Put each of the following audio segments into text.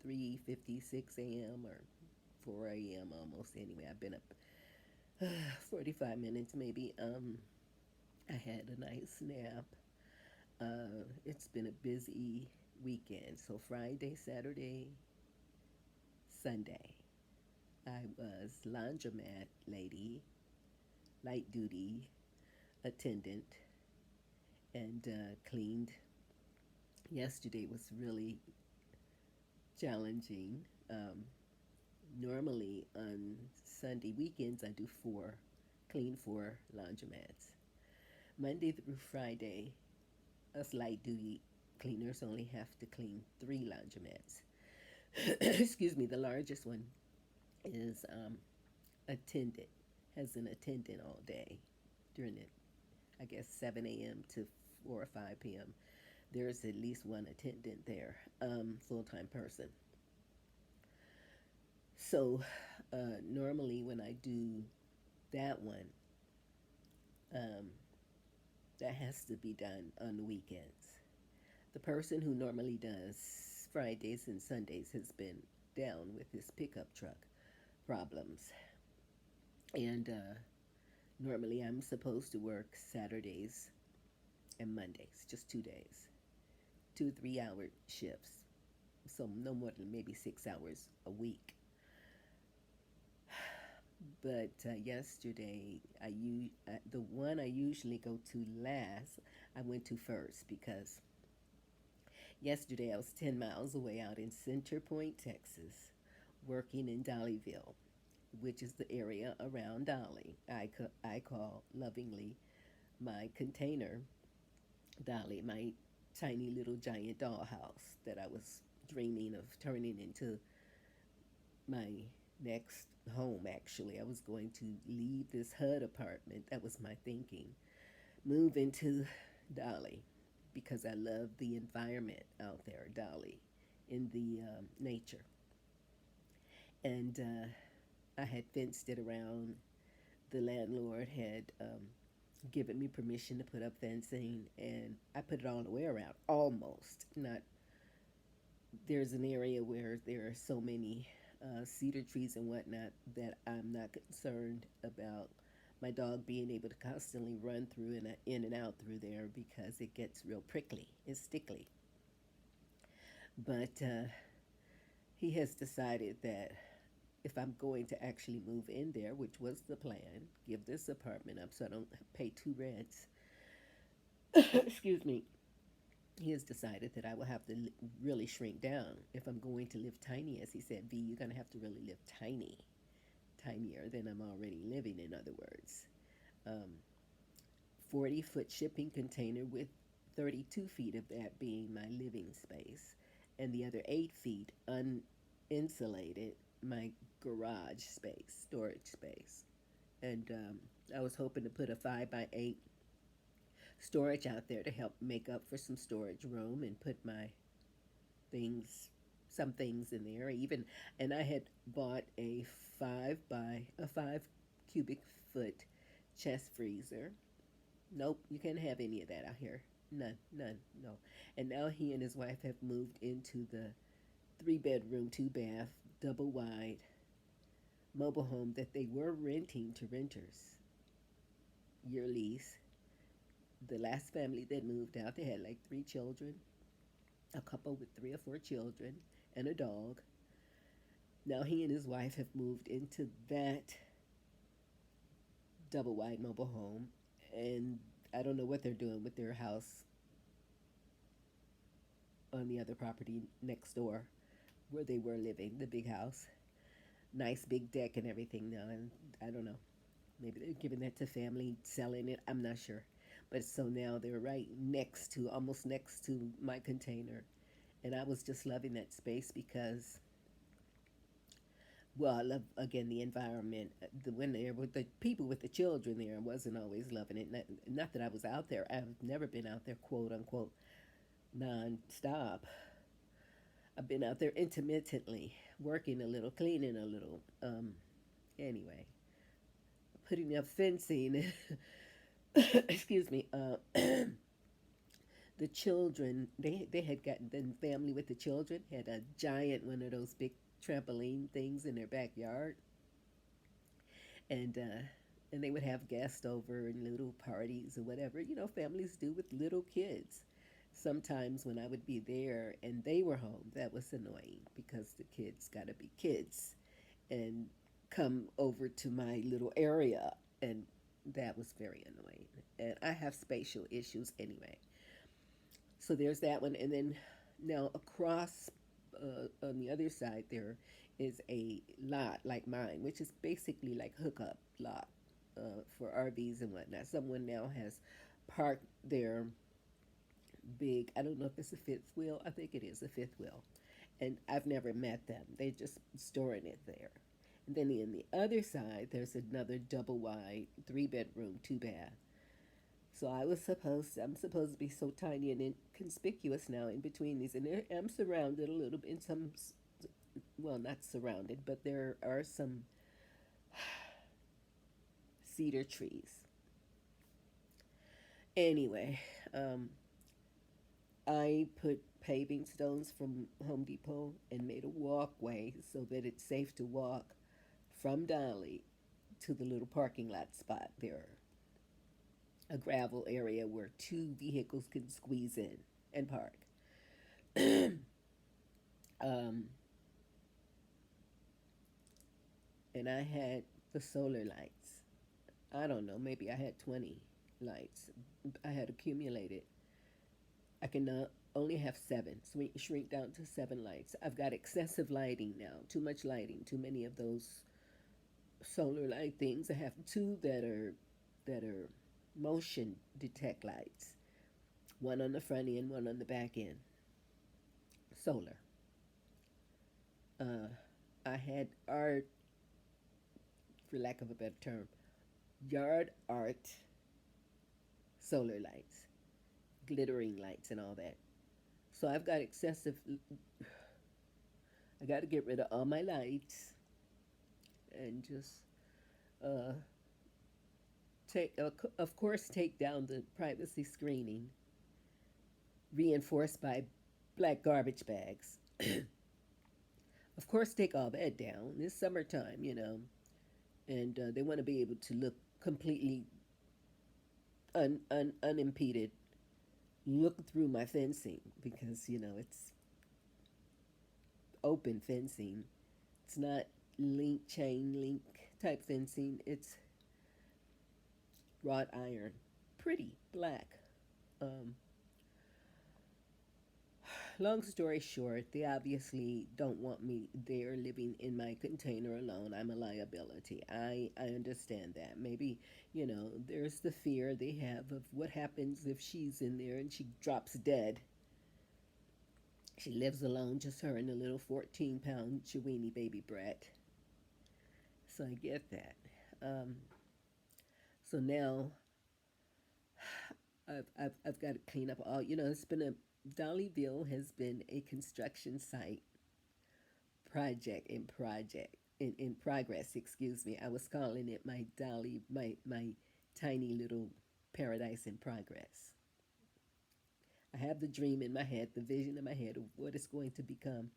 3:56 a.m. or 4 a.m. almost. Anyway, I've been up 45 minutes maybe. I had a nice nap. It's been a busy weekend. So Friday, Saturday, Sunday, I was laundromat lady, light duty attendant, and cleaned. Yesterday was really challenging. Um, Normally on Sunday weekends, I do clean four laundromats. Monday through Friday, us light duty cleaners only have to clean three laundromats. Excuse me, the largest one is attendant, has an attendant all day during it, I guess 7 a.m. to 4 or 5 p.m. There's at least one attendant there, full time person. So normally when I do that one, um, that has to be done on the weekends. The person who normally does Fridays and Sundays has been down with his pickup truck problems. And normally I'm supposed to work Saturdays and Mondays, just 2 days, 2 3 hour shifts. So no more than maybe 6 hours a week. But yesterday, the one I usually go to last, I went to first because yesterday I was 10 miles away out in Center Point, Texas, working in Dollyville, which is the area around Dolly. I call lovingly my container Dolly, my tiny little giant dollhouse that I was dreaming of turning into my next home. Actually, I was going to leave this HUD apartment. That was my thinking. Move into Dolly because I love the environment out there, Dolly, in the nature. And I had fenced it around. The landlord had given me permission to put up fencing, and I put it all the way around. Almost. Not. There's an area where there are so many cedar trees and whatnot that I'm not concerned about my dog being able to constantly run through and in and out through there because it gets real prickly. It's stickly. But he has decided that if I'm going to actually move in there, which was the plan, give this apartment up so I don't pay two rents, excuse me, he has decided that I will have to really shrink down if I'm going to live tiny. As he said, V, you're going to have to really live tiny, tinier than I'm already living, in other words. Um, 40-foot shipping container with 32 feet of that being my living space, and the other 8 feet uninsulated, my garage space, storage space. And I was hoping to put a 5 by 8 storage out there to help make up for some storage room and put my things, some things in there. Even, and I had bought a 5 cubic foot chest freezer. Nope, you can't have any of that out here. None, none, no. And now he and his wife have moved into the 3 bedroom, 2 bath, double wide mobile home that they were renting to renters, year lease. The last family that moved out, they had like 3 children, a couple with 3 or 4 children, and a dog. Now he and his wife have moved into that double wide mobile home, and I don't know what they're doing with their house on the other property next door where they were living, the big house. Nice big deck and everything now, and I don't know. Maybe they're giving that to family, selling it. I'm not sure. But so now they're right next to, almost next to my container. And I was just loving that space because, well, I love, again, the environment. When there with the people with the children there, I wasn't always loving it. Not that I was out there. I've never been out there, quote unquote, non-stop. I've been out there intermittently, working a little, cleaning a little. Anyway, putting up fencing. Excuse me. The the children, they had gotten, the family with the children had a giant one of those big trampoline things in their backyard, and they would have guests over and little parties or whatever, families do with little kids. Sometimes when I would be there and they were home, that was annoying because the kids got to be kids and come over to my little area, and that was very annoying. And I have spatial issues anyway. So there's that one. And then now across on the other side, there is a lot like mine, which is basically like hookup lot for RVs and whatnot. Someone now has parked their big, I don't know if it's a fifth wheel, I think it is a fifth wheel. And I've never met them. They're just storing it there. And then in the other side, there's another double wide, 3 bedroom, 2 bath. So I'm supposed to be so tiny and inconspicuous now in between these. And I'm surrounded a little bit in some, well, not surrounded, but there are some cedar trees. Anyway, I put paving stones from Home Depot and made a walkway so that it's safe to walk from Dolly to the little parking lot spot there, a gravel area where 2 vehicles can squeeze in and park. um, and I had the solar lights. I don't know, maybe I had 20 lights. I had accumulated. I can only have 7, shrink down to 7 lights. I've got excessive lighting now, too much lighting, too many of those solar light things. I have 2 that are motion detect lights, one on the front end, one on the back end. Solar. Uh, I had art, for lack of a better term, yard art solar lights, glittering lights, and all that. So I've got excessive. I got to get rid of all my lights and just uh, of course, take down the privacy screening reinforced by black garbage bags. Of course, take all that down. It's summertime, and they want to be able to look completely unimpeded, look through my fencing because it's open fencing. It's not chain link type fencing. It's wrought iron, pretty black. Um, Long story short, they obviously don't want me there living in my container alone. I'm a liability. I understand that. Maybe, there's the fear they have of what happens if she's in there and she drops dead. She lives alone, just her and a little 14-pound Chiweenie baby brat. So I get that. Um, so now I've got to clean up all, it's been a, Dollyville has been a construction site in progress, excuse me. I was calling it my my tiny little paradise in progress. I have the dream in my head, the vision in my head of what it's going to become.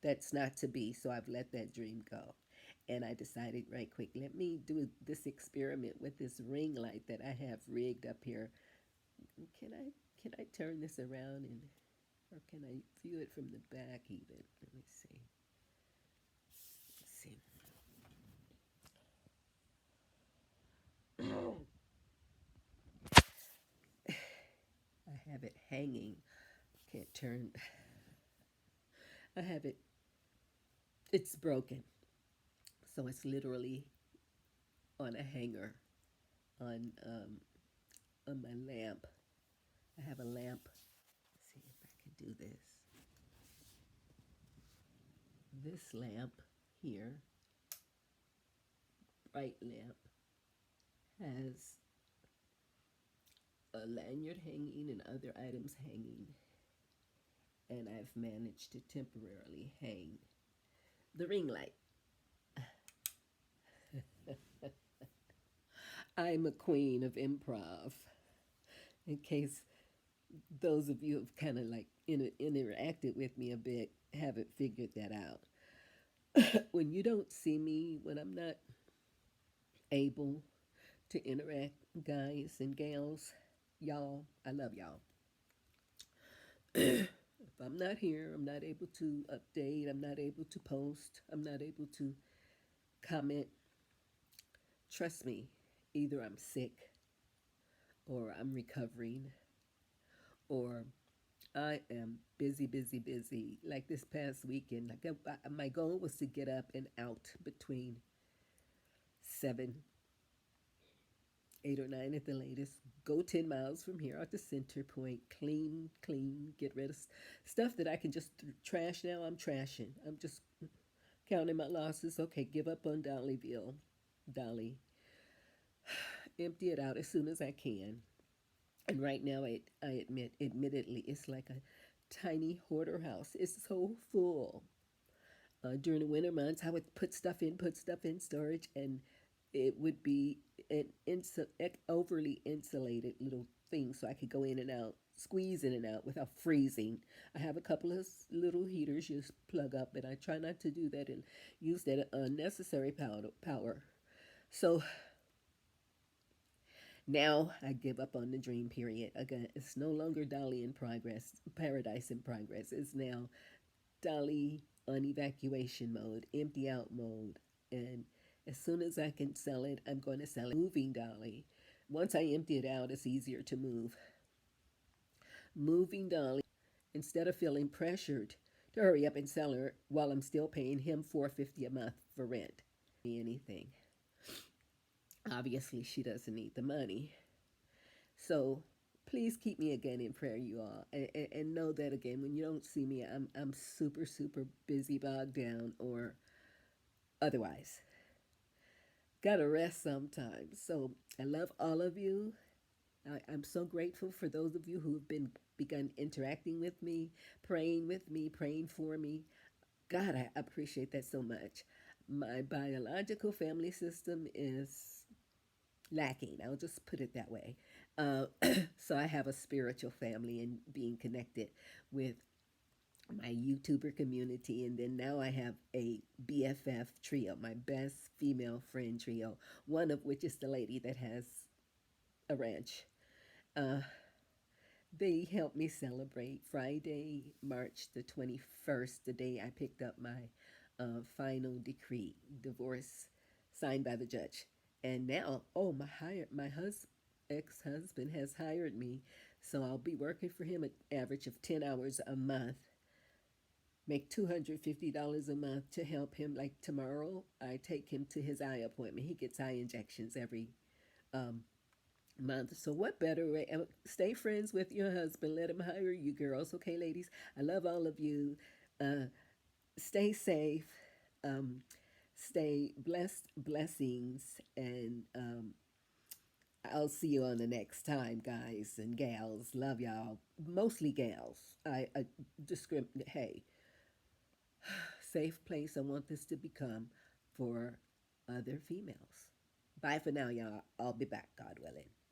That's not to be, so I've let that dream go. And I decided right quick, let me do this experiment with this ring light that I have rigged up here. Can I turn this around, and or can I view it from the back even? Let me see. Let's see. I have it hanging. Can't turn. I have it. It's broken, so it's literally on a hanger on my lamp. I have a lamp. Let's see if I can do this. This lamp here, bright lamp, has a lanyard hanging and other items hanging, and I've managed to temporarily hang the ring light. I'm a queen of improv. in case those of you who've kind of like interacted with me a bit haven't figured that out. When you don't see me, when I'm not able to interact, guys and gals, y'all, I love y'all. If I'm not here, I'm not able to update, I'm not able to post, I'm not able to comment, trust me, either I'm sick or I'm recovering or I am busy, busy, busy. Like this past weekend, like my goal was to get up and out between 7, 8 or 9 at the latest. Go 10 miles from here out to Center Point. Clean, clean. Get rid of stuff that I can just trash now. I'm trashing. I'm just counting my losses. Okay, give up on Dollyville, Dolly. Empty it out as soon as I can. And right now, admittedly, it's like a tiny hoarder house. It's so full. During the winter months, I would put stuff in storage, and it would be an overly insulated little thing, so I could go in and out, squeeze in and out without freezing. I have a couple of little heaters you plug up, but I try not to do that and use that unnecessary power. So now I give up on the dream period. Again, it's no longer Dolly in progress, paradise in progress. It's now Dolly on evacuation mode, empty out mode. And as soon as I can sell it, I'm going to sell it. Moving Dolly. Once I empty it out, it's easier to move. Moving Dolly, instead of feeling pressured to hurry up and sell her while I'm still paying him $450 a month for rent. Anything. Obviously, she doesn't need the money. So please keep me again in prayer, you all. And know that again, when you don't see me, I'm super, super busy, bogged down, or otherwise. Gotta rest sometimes. So I love all of you. I'm so grateful for those of you who have begun interacting with me, praying for me. God, I appreciate that so much. My biological family system is lacking. I'll just put it that way. Uh, so I have a spiritual family and being connected with my YouTuber community, and then now I have a BFF trio, my best female friend trio, one of which is the lady that has a ranch. Uh, they helped me celebrate Friday, March the 21st, the day I picked up my final decree, divorce signed by the judge. And now, oh, my ex-husband has hired me, so I'll be working for him an average of 10 hours a month, make $250 a month to help him. Like tomorrow, I take him to his eye appointment. He gets eye injections every um, month. So what better way? Stay friends with your husband. Let him hire you, girls. Okay, ladies. I love all of you. Uh, stay safe. Um, stay blessed. Blessings, and I'll see you on the next time, guys and gals. Love y'all. Mostly gals. I discriminate. Hey, safe place I want this to become for other females. Bye for now, y'all. I'll be back, God willing.